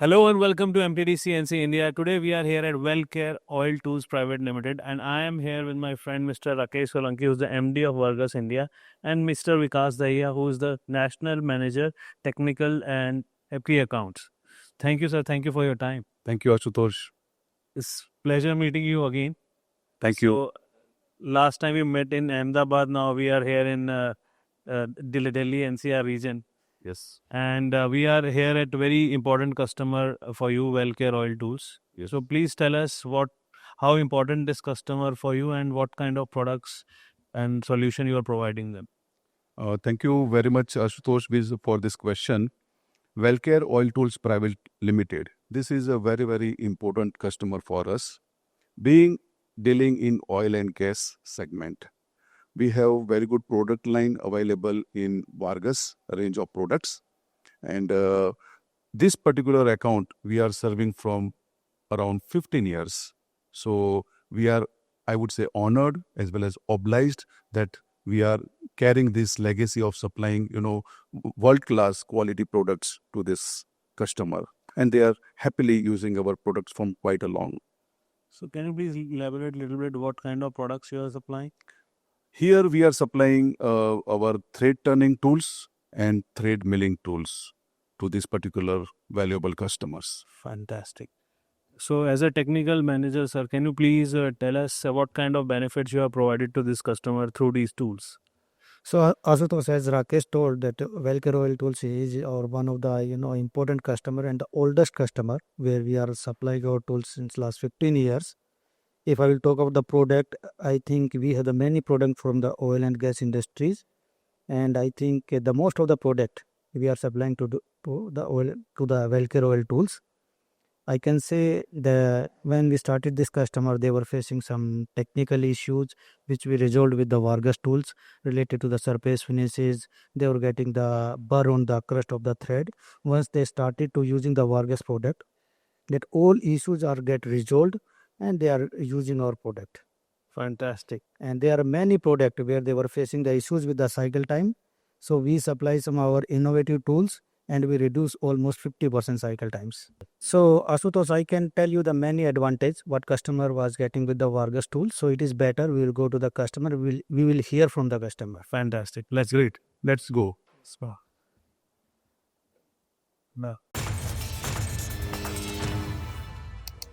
Hello and welcome to MTDC NC India. Today we are here at Wellcare Oil Tools Private Limited, and I am here with my friend Mr. Rakesh Solanki, who's the MD of Vargas India, and Mr. Vikas Dahiya, who is the National Manager, Technical and Key Accounts. Thank you, sir. Thank you for your time. Thank you, Ashutosh. It's pleasure meeting you again. Thank you. So, last time we met in Ahmedabad. Now we are here in Delhi NCR region. Yes. And we are here at very important customer for you, Wellcare Oil Tools. Yes. So please tell us how important this customer for you and what kind of products and solution you are providing them. Thank you very much, Ashutosh, for this question. Wellcare Oil Tools Private Limited. This is a very, very important customer for us. Being dealing in oil and gas segment, we have very good product line available in Vargas range of products. And this particular account we are serving from around 15 years. So we are, I would say, honored as well as obliged that we are carrying this legacy of supplying, world-class quality products to this customer. And they are happily using our products from quite a long. So can you please elaborate a little bit what kind of products you are supplying? Here we are supplying our thread turning tools and thread milling tools to these particular valuable customers. Fantastic. So as a technical manager, sir, can you please tell us what kind of benefits you have provided to this customer through these tools? So Ashutosh, as Rakesh told, that Wellcare Oil Tools is our one of the important customer and the oldest customer, where we are supplying our tools since last 15 years. If I will talk about the product, I think we have the many products from the oil and gas industries, and I think the most of the product we are supplying to the Wellcare Oil Tools. I can say that when we started this customer, they were facing some technical issues, which we resolved with the Vargas tools related to the surface finishes. They were getting the burr on the crust of the thread. Once they started to using the Vargas product, that all issues are get resolved, and they are using our product. Fantastic. And there are many products where they were facing the issues with the cycle time. So we supply some of our innovative tools, and we reduce almost 50% cycle times. So Ashutosh, I can tell you the many advantage what customer was getting with the Vargas tool. So it is better. We will go to the customer. We will hear from the customer. Fantastic. That's great. Let's go. No.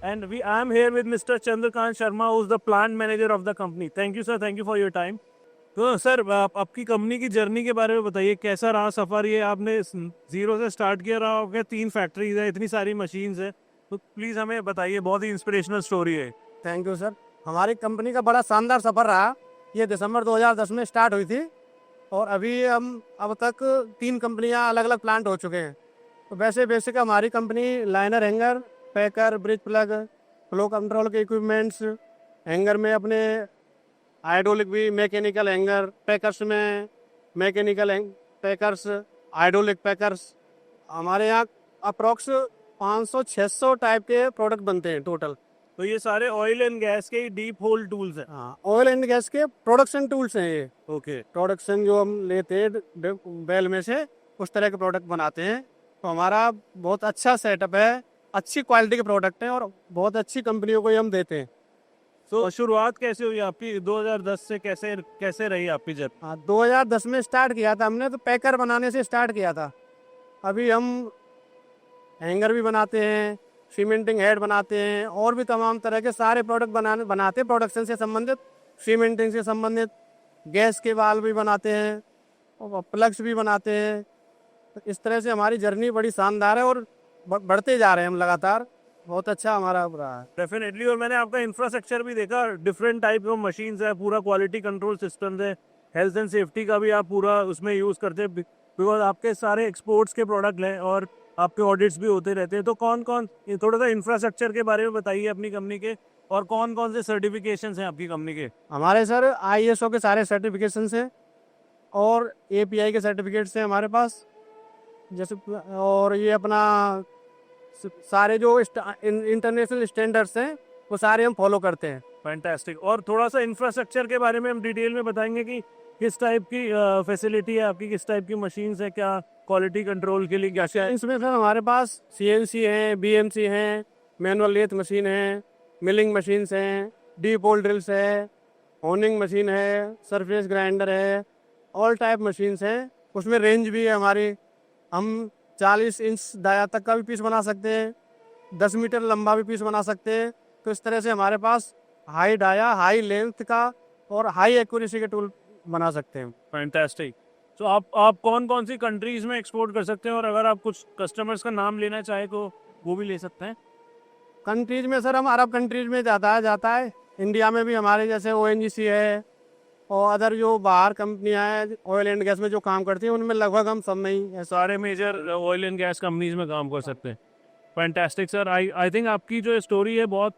And I am here with Mr. Chandrakant Sharma, who is the plant manager of the company. Thank you, sir. Thank you for your time. तो sir आपकी company की journey के बारे में बताइए, कैसा रहा सफ़र? ये आपने जीरो से स्टार्ट किया रहा, आपके 3 फैक्ट्रीज है, इतनी सारी मशीन्स है, तो प्लीज़ हमें बताइए, बहुत ही इंस्पिरेशनल स्टोरी है। Thank you sir. हमारी कंपनी का बड़ा शानदार सफ़र रहा। ये दिसंबर 2010 में स्टार्ट हुई थी, और अभी हम अब तक 3 कंपनियां अलग अलग प्लांट हो चुके हैं। तो वैसे बेसिक हमारी कंपनी लाइनर हैंगर, पैकर, ब्रिज प्लग, फ्लो कंट्रोल के इक्विपमेंट्स, हैंगर में अपने हाइड्रोलिक भी, मैकेनिकल हैंगर, पैकर्स में मैकेनिकल पैकर्स, हाइड्रोलिक पैकर्स। हमारे यहाँ अप्रॉक्स 500-600 टाइप के प्रोडक्ट बनते हैं टोटल। तो ये सारे ऑयल एंड गैस के डीप होल टूल्स हैं? हाँ, ऑयल एंड गैस के प्रोडक्शन टूल्स हैं ये। ओके। प्रोडक्शन जो हम लेते हैं बैल में से, उस तरह के प्रोडक्ट बनाते हैं। तो हमारा बहुत अच्छा सेटअप है, अच्छी क्वालिटी के प्रोडक्ट हैं, और बहुत अच्छी कंपनियों को ये हम देते हैं। तो शुरुआत कैसे हुई आपकी? 2010 से कैसे रही आपकी जर्नी? हाँ, 2010 में स्टार्ट किया था हमने, तो पैकर बनाने से स्टार्ट किया था। अभी हम हैंगर भी बनाते हैं, सीमेंटिंग हेड बनाते हैं, और भी तमाम तरह के सारे प्रोडक्ट बनाते हैं। प्रोडक्शन से संबंधित, सीमेंटिंग से संबंधित, गैस के वाल्व भी बनाते हैं, और प्लग्स भी बनाते हैं। तो इस तरह से हमारी जर्नी बड़ी शानदार है, और बढ़ते जा रहे हैं हम लगातार। बहुत अच्छा हमारा रहा है। डेफिनेटली। और मैंने आपका इंफ्रास्ट्रक्चर भी देखा, डिफरेंट टाइप ऑफ मशीन्स है, पूरा क्वालिटी कंट्रोल सिस्टम है, हेल्थ एंड सेफ्टी का भी आप पूरा उसमें यूज़ करते हैं, बिकॉज आपके सारे एक्सपोर्ट्स के प्रोडक्ट हैं और आपके ऑडिट्स भी होते रहते हैं। तो कौन थोड़ा सा इंफ्रास्ट्रक्चर के बारे में बताइए अपनी कंपनी के, और कौन कौन से सर्टिफिकेशंस हैं आपकी कंपनी के? हमारे सर ISO के सारे सर्टिफिकेशंस हैं, और API के सर्टिफिकेट्स हैं हमारे पास, जैसे, और ये अपना सारे जो इंटरनेशनल स्टैंडर्ड्स हैं वो सारे हम फॉलो करते हैं। फैंटास्टिक। और थोड़ा सा इंफ्रास्ट्रक्चर के बारे में हम डिटेल में बताएंगे कि किस टाइप की फैसिलिटी है आपकी, किस टाइप की मशीन्स है, क्या क्वालिटी कंट्रोल के लिए क्या क्या है? इसमें सर हमारे पास CNC है, BMC है, मैनुअल लेथ मशीन है, मिलिंग मशीन्स हैं, डीप होल ड्रिल्स है, होनिंग मशीन है, सरफेस ग्राइंडर है, ऑल टाइप मशीन्स हैं। उसमें रेंज भी है हमारी, हम 40 इंच दाया तक का भी पीस बना सकते हैं, 10 मीटर लंबा भी पीस बना सकते हैं। तो इस तरह से हमारे पास हाई डाया, हाई लेंथ का और हाई एक्यूरेसी के टूल बना सकते हैं। फैंटास्टिक। तो आप कौन कौन सी कंट्रीज में एक्सपोर्ट कर सकते हैं, और अगर आप कुछ कस्टमर्स का नाम लेना चाहे तो वो भी ले सकते हैं? कंट्रीज में सर हम अरब कंट्रीज में जाता है। इंडिया में भी हमारे जैसे ONGC है और अदर जो बाहर कंपनियां हैं ऑयल एंड गैस में जो काम करती हैं, उनमें लगभग हम सब में ही ऐसा सारे major oil and gas companies में काम कर सकते हैं। Fantastic sir. आई थिंक आपकी जो स्टोरी है बहुत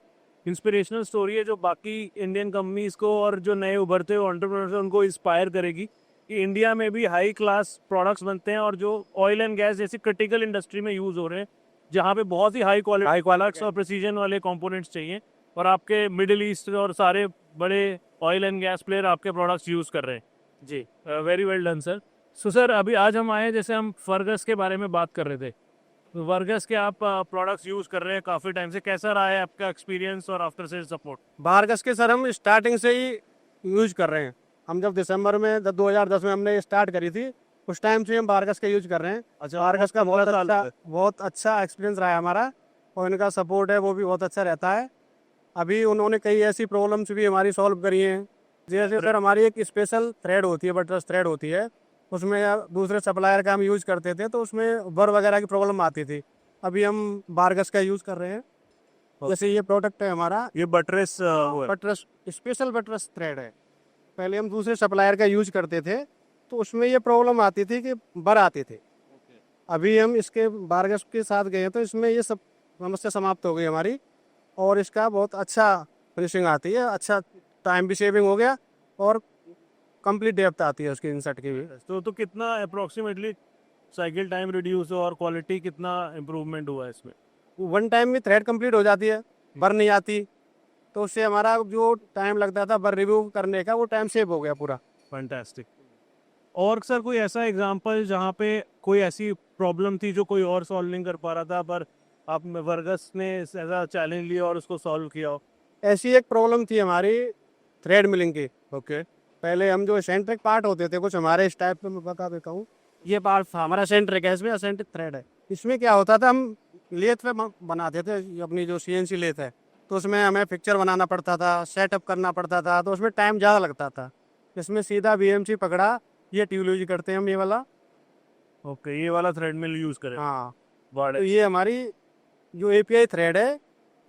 इंस्पिरेशनल स्टोरी है, जो बाकी इंडियन कंपनीज को और जो नए उभरते हुए एंटरप्रेन्योर्स हैं उनको इंस्पायर करेगी कि इंडिया में भी हाई क्लास प्रोडक्ट्स बनते हैं, और जो ऑयल एंड गैस जैसी क्रिटिकल इंडस्ट्री में यूज़ हो रहे हैं, जहाँ पे बहुत ही हाई क्वालिटी और प्रिसीजन वाले कंपोनेंट्स चाहिए, और आपके मिडिल ईस्ट और सारे बड़े ऑयल एंड गैस प्लेयर आपके प्रोडक्ट्स यूज़ कर रहे हैं। जी, very well done sir. So sir, अभी आज हम आए, जैसे हम फर्गस के बारे में बात कर रहे थे, तो वर्गस के आप प्रोडक्ट्स यूज़ कर रहे हैं काफ़ी टाइम से, कैसा रहा है आपका एक्सपीरियंस और आफ्टर सेल सपोर्ट? बारगस के सर हम स्टार्टिंग से ही यूज कर रहे हैं। हम जब दिसंबर में 2010 में हमने स्टार्ट करी थी, उस टाइम से हम बारगस का यूज कर रहे हैं। अच्छा, बारगस का बहुत अच्छा एक्सपीरियंस रहा है हमारा, और इनका सपोर्ट है वो भी बहुत अच्छा रहता है। अभी उन्होंने कई ऐसी प्रॉब्लम्स भी हमारी सॉल्व करी हैं, जैसे सर हमारी एक स्पेशल थ्रेड होती है, बटरस थ्रेड होती है, उसमें दूसरे सप्लायर का हम यूज करते थे तो उसमें बर वगैरह की प्रॉब्लम आती थी। अभी हम बारगस का यूज कर रहे हैं। जैसे ये प्रोडक्ट है हमारा, ये buttress buttress special buttress thread है। पहले हम दूसरे सप्लायर का यूज करते थे तो उसमें ये प्रॉब्लम आती थी कि बर आते थे। अभी हम इसके बारगस के साथ गए तो इसमें ये सब समस्या समाप्त हो गई हमारी, और इसका बहुत अच्छा फिनिशिंग आती है, अच्छा टाइम भी सेविंग हो गया, और कंप्लीट डेप्थ आती है उसकी इंसर्ट की भी। तो कितना अप्रोक्सीमेटली साइकिल टाइम रिड्यूस हो और क्वालिटी कितना इम्प्रूवमेंट हुआ है इसमें? वन टाइम में थ्रेड कंप्लीट हो जाती है, बर नहीं आती, तो उससे हमारा जो टाइम लगता था बर रिव्यू करने का, वो टाइम सेव हो गया पूरा। फैंटास्टिक। और सर कोई ऐसा एग्जांपल जहाँ पे कोई ऐसी प्रॉब्लम थी जो कोई और सॉल्व नहीं कर पा रहा था, पर आप वर्गस ने ऐसा चैलेंज लिया और उसको सॉल्व किया हो? ऐसी एक प्रॉब्लम थी हमारी थ्रेड मिलिंग की। ओके। पहले हम जो एसेंट्रिक पार्ट होते थे कुछ हमारे इस टाइप में, मैं बता देता हूँ। ये पार्ट हमारा एसेंट्रिक है, इसमें एसेंट्रिक थ्रेड है। इसमें क्या होता था, हम लेथ पे बनाते थे अपनी जो CNC लेथ है, तो उसमें हमें पिक्चर बनाना पड़ता था, सेटअप करना पड़ता था, तो उसमें टाइम ज़्यादा लगता था। इसमें सीधा BMC पकड़ा, ये ट्यूब यूज करते हैं हम, ये वाला। ओके, ये वाला थ्रेड मिल यूज़ करें। हाँ, बड़ा तो ये हमारी जो API थ्रेड है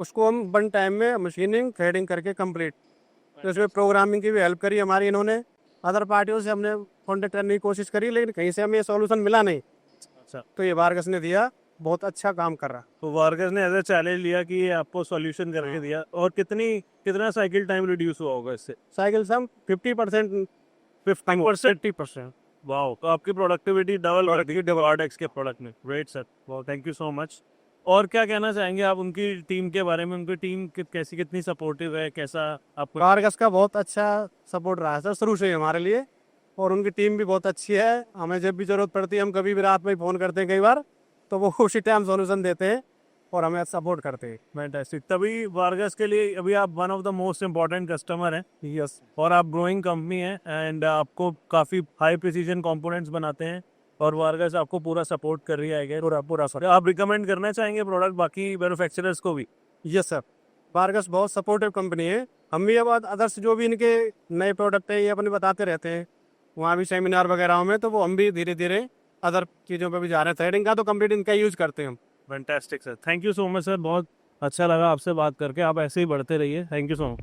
उसको हम वन टाइम में मशीनिंग थ्रेडिंग करके कंप्लीट। तो इसमें प्रोग्रामिंग की भी हेल्प करी हमारी इन्होंने। अदर पार्टियों से हमने कॉन्टेक्ट करने की कोशिश करी, लेकिन कहीं से हमें सॉल्यूशन मिला नहीं। अच्छा, तो ये बारगस ने दिया, बहुत अच्छा काम कर रहा। तो वर्गस ने ऐसा चैलेंज लिया कि ये आपको सॉल्यूशन करके दिया। और कितना साइकिल टाइम रिड्यूस हुआ होगा इससे? साइकिल से हम 50%, 50%। वाओ, तो आपकी प्रोडक्टिविटी डबल बढ़ गई Bardex के प्रोडक्ट में। Great sir, wow, thank you so much. और क्या कहना चाहेंगे आप उनकी टीम के बारे में? उनकी टीम कैसी, कितनी सपोर्टिव है, कैसा आपको? बारगस का बहुत अच्छा सपोर्ट रहा है सर शुरू से ही हमारे लिए, और उनकी टीम भी बहुत अच्छी है। हमें जब भी जरूरत पड़ती है, हम कभी भी रात में फ़ोन करते हैं कई बार, तो वो उसी टाइम सॉल्यूशन देते हैं और हमें सपोर्ट करते हैं। फैंटास्टिक। तभी बारगस के लिए अभी आप one of the most important customer हैं। यस, और आप ग्रोइंग कंपनी है, एंड आपको काफ़ी हाई प्रिसीजन कंपोनेंट्स बनाते हैं, और बारगस आपको पूरा सपोर्ट कर रही है। पूरा सर। आप रिकमेंड करना चाहेंगे प्रोडक्ट बाकी मैन्युफैक्चरर्स को भी? यस सर, बारगस बहुत सपोर्टिव कंपनी है। हम भी अब अदर्स जो भी इनके नए प्रोडक्ट है ये अपने बताते रहते हैं, वहाँ भी सेमिनार वगैरह में, तो वो हम भी धीरे धीरे अदर चीज़ों पे भी जा रहे हैं। थ्रेडिंग का तो कंप्लीट इनका यूज़ करते हैं हम। Fantastic sir, thank you so much sir, बहुत अच्छा लगा आपसे बात करके। आप ऐसे ही बढ़ते रहिए। Thank you so much.